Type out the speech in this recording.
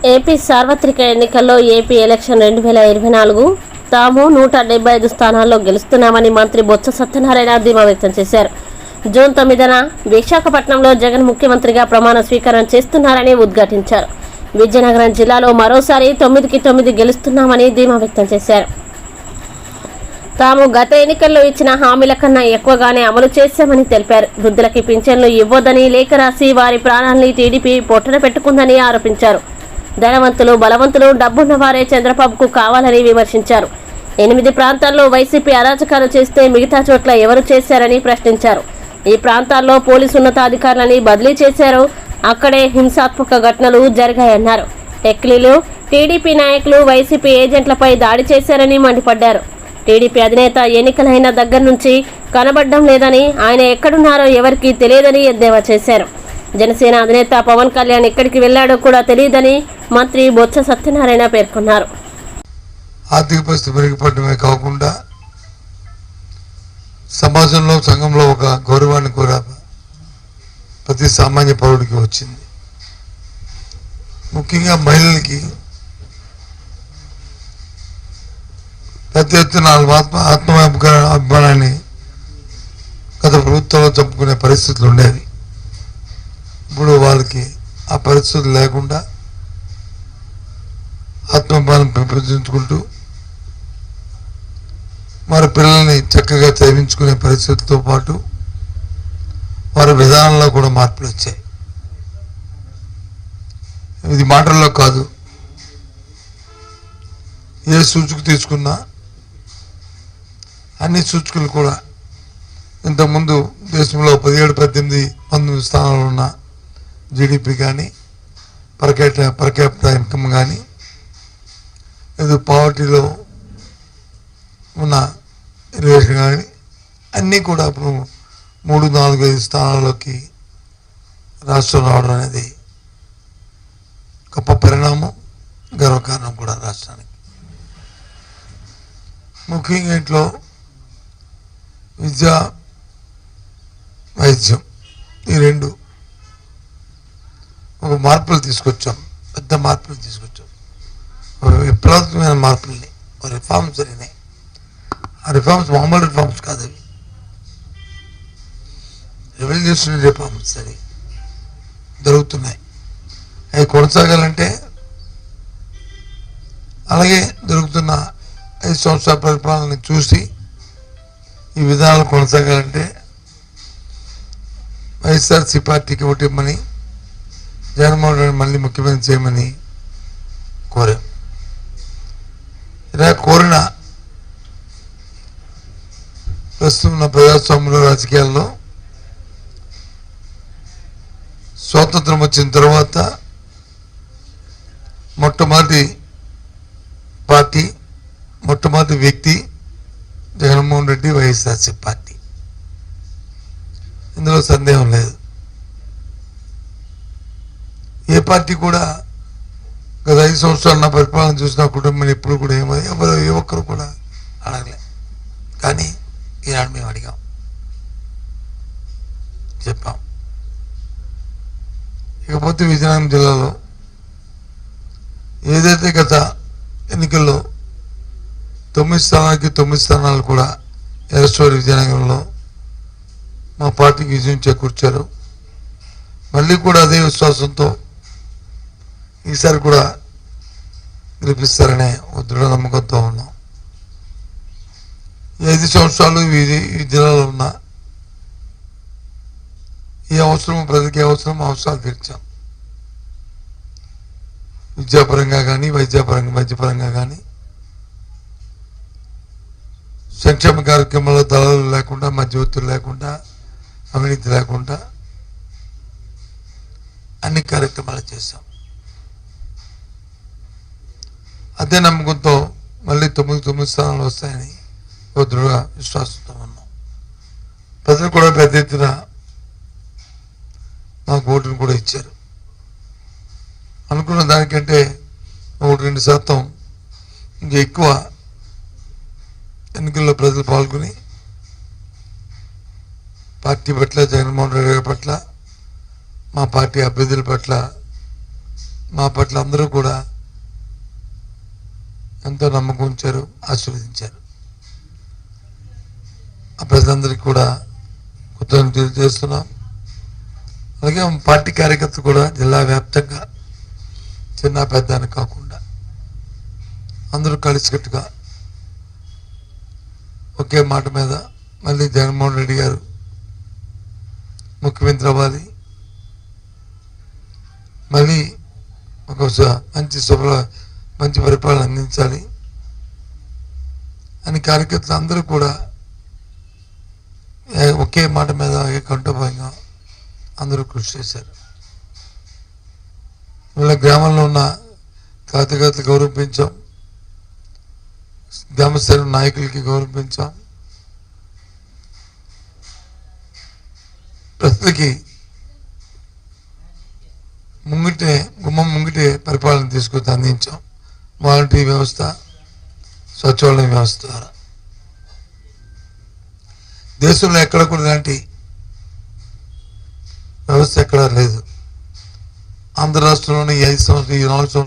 AP సార్వత్రిక ఎన్నికల్లో AP election 2024 తాము 175 స్థానాల్లో గెలుస్తున్నామని మంత్రి బొత్స సత్యనారాయణ ధీమా వ్యక్తం చేశారు. జూన్ 9న విశాఖపట్నంలో జగన్ ముఖ్యమంత్రిగా ప్రమాణ స్వీకారం చేస్తున్నారని ఉద్ఘాటించారు. విజయనగరం జిల్లాలో మరోసారి 9కి 9 గెలుస్తున్నామని ధీమా వ్యక్తం చేశారు. తాము గత ఎన్నికల్లో ఇచ్చిన హామీల కన్నా ఎక్కువగానే అమలు చేశామని తెలిపారు. వృద్ధులకి పింఛన్లు ఇవ్వొద్దని లేఖ రాసి వారి ప్రాణాలని టీడీపీ పొట్టన పెట్టుకుందని ఆరోపించారు. ధనవంతులు బలవంతులు డబ్బున్న వారే చంద్రబాబుకు కావాలని విమర్శించారు. 8 ప్రాంతాల్లో వైసీపీ అరాచకాలు చేస్తే మిగతా చోట్ల ఎవరు చేశారని ప్రశ్నించారు. ఈ ప్రాంతాల్లో పోలీసు ఉన్నతాధికారులని బదిలీ చేశారు. అక్కడే హింసాత్మక ఘటనలు జరిగాయన్నారు. టెక్లీలు టీడీపీ నాయకులు వైసీపీ ఏజెంట్లపై దాడి చేశారని మండిపడ్డారు. టీడీపీ అధినేత ఎన్నికలైన దగ్గర నుంచి కనబడడం లేదని, ఆయన ఎక్కడున్నారో ఎవరికీ తెలియదని ఎద్దేవా చేశారు. జనసేన అధినేత పవన్ కళ్యాణ్ ఎక్కడికి వెళ్లాడో కూడా తెలియదని మంత్రి బొత్స సత్యనారాయణ పేర్కొన్నారు. ఆర్థిక పరిస్థితి మెరుగుపడమే కాకుండా సమాజంలో సంఘంలో ఒక గౌరవాన్ని కూడా ప్రతి సామాన్య పౌరుడికి వచ్చింది. ముఖ్యంగా మహిళలకి పెద్ద ఎత్తున అభిమానాన్ని గత ప్రభుత్వంలో చంపుకునే పరిస్థితులు ఉండేవి. ఇప్పుడు వాళ్ళకి ఆ పరిస్థితులు లేకుండా ఆత్మాభిమానం పెంపొందించుకుంటూ వారి పిల్లల్ని చక్కగా చదివించుకునే పరిస్థితులతో పాటు వారి విధానంలో కూడా మార్పులు వచ్చాయి. ఇది మాటల్లో కాదు, ఏ సూచిక తీసుకున్నా అన్ని సూచికలు కూడా ఇంతకుముందు దేశంలో 17-18-19 స్థానాలు ఉన్న జీడిపి కానీ పర్ క్యాపిటల్ ఇన్కమ్ కానీ లేదు పావర్టీలో ఉన్న రిలేషన్ కానీ అన్నీ కూడా ఇప్పుడు 3-4-5 స్థానాల్లోకి రాష్ట్రం రావడం అనేది గొప్ప పరిణామం, గర్వకారణం కూడా రాష్ట్రానికి. ముఖ్యంగా ఇంట్లో విద్య, వైద్యం ఈ రెండు ఒక మార్పులు తీసుకొచ్చాం, పెద్ద మార్పులు తీసుకొచ్చాం, విప్లవాత్మకమైన మార్పుల్ని, రిఫార్మ్స్ జరిగినాయి. ఆ రిఫార్మ్స్ మామూలు రిఫార్మ్స్ కాదు, అవి రెవల్యూషనరీ రిఫార్మ్స్ అవి జరుగుతున్నాయి. అవి కొనసాగాలంటే అలాగే జరుగుతున్న 5 సంవత్సరాల పరిపాలనని చూసి ఈ విధానాలు కొనసాగాలంటే వైఎస్ఆర్సీ పార్టీకి ఓటిమ్మని, జగన్మోహన్ రెడ్డి మళ్ళీ ముఖ్యమంత్రి చేయమని కోరాం. ఇలా కోరిన ప్రస్తుతం ఉన్న ప్రజాస్వామ్యంలో రాజకీయాల్లో స్వాతంత్రం వచ్చిన తర్వాత మొట్టమొదటి పార్టీ, మొట్టమొదటి వ్యక్తి జగన్మోహన్ రెడ్డి, వైఎస్ఆర్సీ పార్టీ. ఇందులో సందేహం లేదు. ఏ పార్టీ కూడా గత 5 సంవత్సరాలు నా పరిపాలన చూసిన కుటుంబం ఎప్పుడు కూడా ఏ ఒక్కరు కూడా అడగలే. కానీ ఈనాడు మేము అడిగాం, చెప్పాం. ఇకపోతే విజయనగరం జిల్లాలో ఏదైతే గత ఎన్నికల్లో 9 స్థానాలకి 9 స్థానాలు కూడా ఎరస్టోర్ విజయనగరంలో మా పార్టీకి విజయం చేకూర్చారు. మళ్ళీ కూడా అదే విశ్వాసంతో ఈసారి కూడా గెలిపిస్తారనే ఒక దృఢ నమ్మకంతో ఉన్నాం. 5 సంవత్సరాలు ఈ జిల్లాలో ఉన్న ఏ అవసరం, ప్రజలకి అవసరాలు తీర్చాం. విద్యాపరంగా కానీ, వైద్యపరంగా కానీ, సంక్షేమ కార్యక్రమాల్లో దళాలు లేకుండా, మధ్యవర్తులు లేకుండా, అవినీతి లేకుండా అన్ని కార్యక్రమాలు చేశాం. అదే నమ్మకంతో మళ్ళీ 9 స్థానాలు వస్తాయని ఒక దృఢ విశ్వాసంతో ఉన్నాం. ప్రజలు కూడా పెద్ద ఎత్తున మాకు ఓటును కూడా ఇచ్చారు. అనుకున్న దానికంటే 1-2% ఇంకా ఎక్కువ ఎన్నికల్లో ప్రజలు పాల్గొని పార్టీ పట్ల, జగన్మోహన్ రెడ్డి గారి పట్ల, మా పార్టీ అభ్యర్థుల పట్ల మా పట్ల అందరూ కూడా ఎంతో నమ్మకం ఉంచారు, ఆశీర్వదించారు. ఆ ప్రజలందరికీ కూడా కృతజ్ఞతలు తెలియజేస్తున్నాం. అలాగే పార్టీ కార్యకర్తలు కూడా జిల్లా వ్యాప్తంగా చిన్న పెద్ద అని కాకుండా అందరూ కలిసికట్టుగా ఒకే మాట మీద మళ్ళీ జగన్మోహన్ రెడ్డి గారు ముఖ్యమంత్రి అవ్వాలి, మళ్ళీ ఒక మంచి పరిపాలన అందించాలి అని కార్యకర్తలు అందరూ కూడా ఒకే మాట మీద కంటోపాయంగా అందరూ కృషి చేశారు. ఇలా గ్రామంలో ఉన్న కార్యకర్తలు గౌరవించాం, గ్రామస్థాయి నాయకులకి గౌరవించాం. ప్రజలకి గుమ్మం ముంగిటే పరిపాలన తీసుకొచ్చి అందించాం. వాలంటరీ వ్యవస్థ, సచివాలయ వ్యవస్థ ద్వారా దేశంలో ఎక్కడ కూడా ఇలాంటి వ్యవస్థ ఎక్కడా లేదు. ఆంధ్ర రాష్ట్రంలోని 4 సంవత్సరాలు